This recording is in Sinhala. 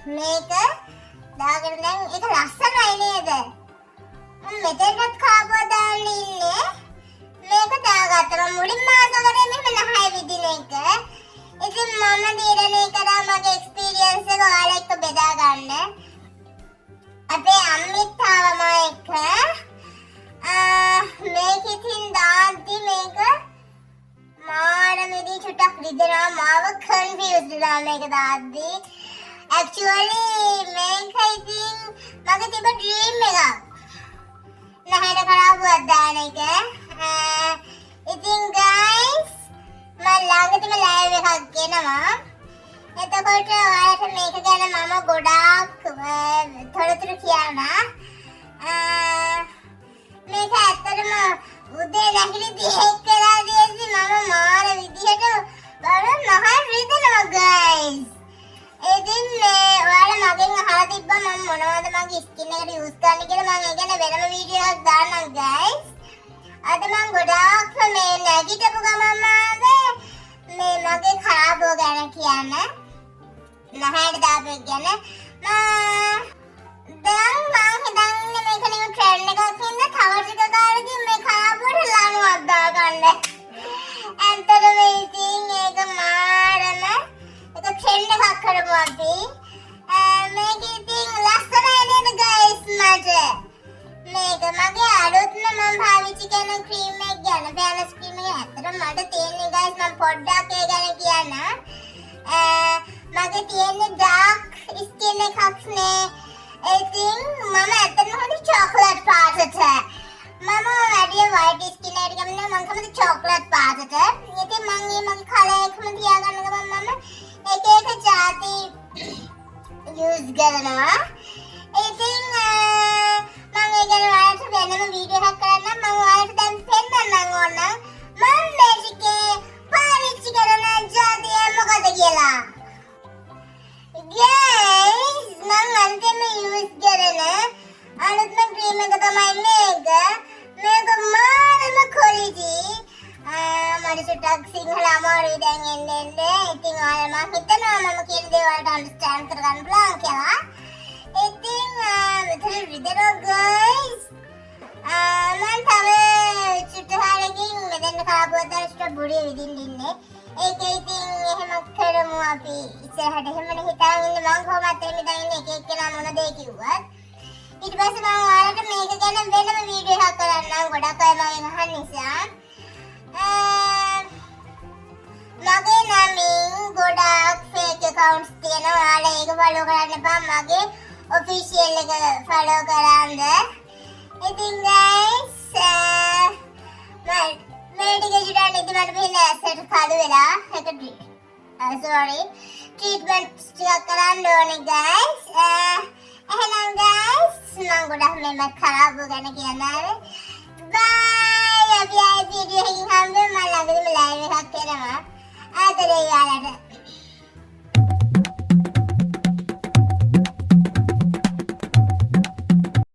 මේක දාගෙන දැන් ඒක ලස්සනයි නේද? මම මෙතනත් කාපුවා දාන්න ඉන්නේ. මේක දාගත්තා. මම මුලින්ම ආසකරේ මෙහෙම නහය විදින එක. ඉතින් මම තීරණය කරා මගේ එක්ස්පීරියන්ස් එක ඔයාලා එක්ක බෙදා ගන්න. අපේ අම්මිත් ආවම එක මේක ඉතින් දාද්දි මේක මාරමේදී චුට්ටක් රිදෙනවා මාව කන්ෆියුස්ඩ් වෙලා මේක දාද්දි ඇක්චුවලි මේක ඉතින් මගේ තිබ්බ ඩ්‍රීම් එකක් නහයට කරාබුවක් දාන එක ඉතින් ගයිස් මම ළඟදිම ලයිව් එකක් ගෙනවා එතකොට ඔයාලට මේක ගැන මම ගොඩාක් තොරතුරු කියනවා මේක ඇත්තටම උදේ නැගිලි 10ක් වෙලා තියෙද්දි මම මාර විදිහට බලන්න නහය රිදෙනවා ගයිස් ඉතින් ඔයාලා මගෙන් අහලා තිබ්බා මම මොනවද මගේ ස්කින් එකට යූස් කරන්න කියලා මම ඒ ගැන වෙනම වීඩියෝ එකක් දාන්නම් ගයිස් අද මම ගොඩාක් මේ නැගිටපු ගමන්ම මේ මගේ ખરાබෝ ගැන කියන්න නහයට දාපු එක ගැන දැන් මම හිතන්නේ මේක නියු ට්‍රෙන්ඩ් එකක් හින්දා තව ටික කාලෙකින් මේ ખરાබුවට ලණුවක් දාගන්න ඇත්තටම ඉතින් ඒක මාරම ඒක ට්‍රෙන්ඩ් එකක් කරමු අපි මේක ඉතින් ලස්සනයි නේද ගයිස් මට මේක මගේ අලුත්ම මම පාවිච්චි කරන ක්‍රීම් එක ගැන ෆේස් ක්‍රීම් එක ඇත්තටම මට තියෙන්නේ ගයිස් මම පොඩ්ඩක් ඒ ගැන කියන්න මගේ තියෙන්නේ ඩාර්ක් ස්කින් එකක් නේ ඉතින් මම ඇත්තටම හොඳ චොක්ලට් පාටට මම වැඩි වයිට් ස්කින් එකට ගමන මම කැමති චොක්ලට් පාටට ඉතින් මම මගේ කලර් එකම තියාගන්න ගමන් මම එක එක જાති යූස් කරනවා ඉතින් මම ඒ ගැන ඔයාලට වෙනම වීඩියෝ එකක් කරන්නම් මම ඔයාලට දැන් පෙන්නන්නම් ඕන මම මේකේ පාවිච්චි කරන જાතිය මොකද කියලා guys මම අන්තිම යූස් කරන අලුත්ම ක්‍රීම් එක තමයි මේක මාරම quality මට චුට්ටක් සිංහල අමාරුයි දැන් එන්න ඉතින් ඔයාලා මම හිතනවා මම කියන දේ ඔයාලට අන්ඩර්ස්ටෑන්ඩ් කරගන්න පුළුවන් කියලා ඉතින් මෙතන රිදෙනවා guys මම තව චුට්ටහරකින් මෙතන කාපුවත් දාලා බුරිය විදින්න ඉන්නේ ඒක ඉතින් එහෙම කරමු අපි ඉස්සරහට එහෙමනේ හිතාගෙන ඉන්න මම කොහොමද එහෙම හිතාගෙන ඉන්නේ එක එක්කෙනා මොන දේ කිව්වත් ඊට පස්සේ මම ඔයාලට මේක ගැන වෙනම වීඩියෝ එකක් කරන්නම් ගොඩක් අය මගෙන් අහන නිසා මගේ නමින් ගොඩක් ෆේක් accounts තියෙනවා ඔයාලා ඒක ෆලෝ කරන්න එපා මගේ ඔෆිෂියල් එක ෆලෝ කරන්න ඉතින් guys මේ ටික ඉතින් මට මෙන්න ඇසට කළු වෙලා ඒක ට්‍රීට්මන්ට් ටිකක් කරන්න ඕනේ guys එහෙනම් guys මම ගොඩක් මෙන්න ખરાබ ගැන කියනවා බයි අපි ආයි වීඩියෝ එකකින් හම්බෙමු මම ළඟදිම ලයිව් එකක් කරනවා ආදරේ යාළුවන්ට